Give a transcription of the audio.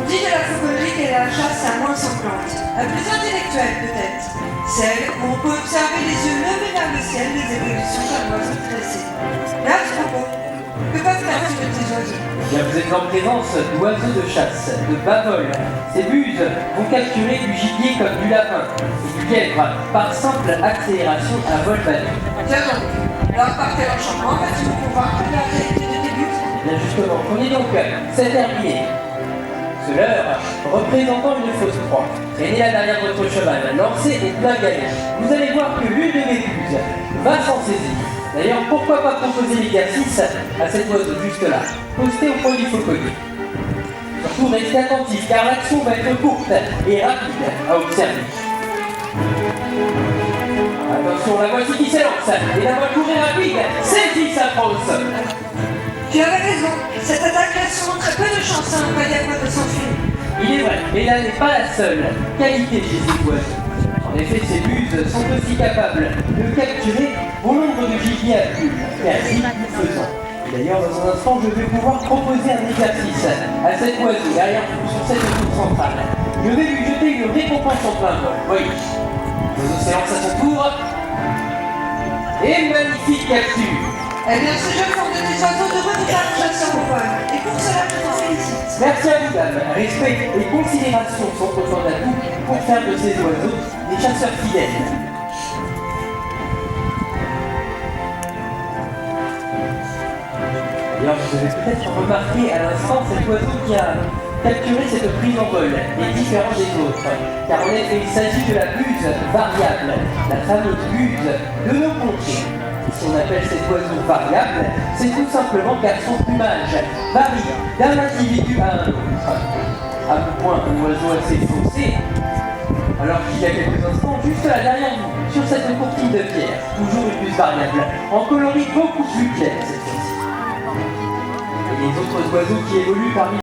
dit de la fauconnerie qu'elle est la chasse la moins sanglante, la plus intellectuelle peut-être, celle où on peut observer les yeux levés vers le ciel les évolutions d'un oiseau dressé. Mais à ce propos, que peuvent faire-ils de tes oiseaux? Bien, vous êtes en présence d'oiseaux de chasse, de bavoles. Ces buses vont capturer du gibier comme du lapin et du lièvre par simple accélération à vol battu. Tiens donc, alors par quel enchantement vas-tu nous convaincre de la qualité de tes buts? Bien justement, prenez donc cet herbier, ce leurre représentant une fausse proie. Traînez-la derrière votre cheval, lancez au plein galet. Vous allez voir que l'une de mes buses va s'en saisir. D'ailleurs, pourquoi pas proposer l'exercice à cet oiseau juste là, posté au point du fauconnier. Surtout, restez attentifs, car l'action va être courte et rapide à observer. Attention, la voici qui s'élance, et la voie courée rapide, celle-ci s'approche. Tu avais raison, cette attaque laisse souvent très peu de chance à un paillagua de s'enfuir. Il est vrai, mais là n'est pas la seule qualité chez ces oiseaux. En effet, ces buses sont aussi capables de capturer bon nombre de gibier à plumes, ainsi faisant. Et d'ailleurs, dans un instant, je vais pouvoir proposer un exercice à cet oiseau derrière vous, sur cette route centrale. Je vais lui jeter une récompense en plein vol. Voyez. L'oiseau s'élance à son tour. Et magnifique capture. Eh bien, ce jeu forme de tes oiseaux de faire un chasseur au vol, et pour cela, je t'en félicite. Merci à vous, dame. Respect et considération sont autant d'atouts pour faire de ces oiseaux des chasseurs fidèles. D'ailleurs, vous avez peut-être remarqué à l'instant cet oiseau qui a capturé cette prise en vol est différent des autres. Car en effet, il s'agit de la buse variable, la fameuse buse de nos contrées. Si on appelle cet oiseau variable, c'est tout simplement car son plumage varie d'un individu à un autre. À ce point, un oiseau assez foncé, alors qu'il y a quelques instants, juste là derrière nous, sur cette courtine de pierre, toujours une buse variable, en coloris beaucoup plus clair cette fois-ci. Et les autres oiseaux qui évoluent parmi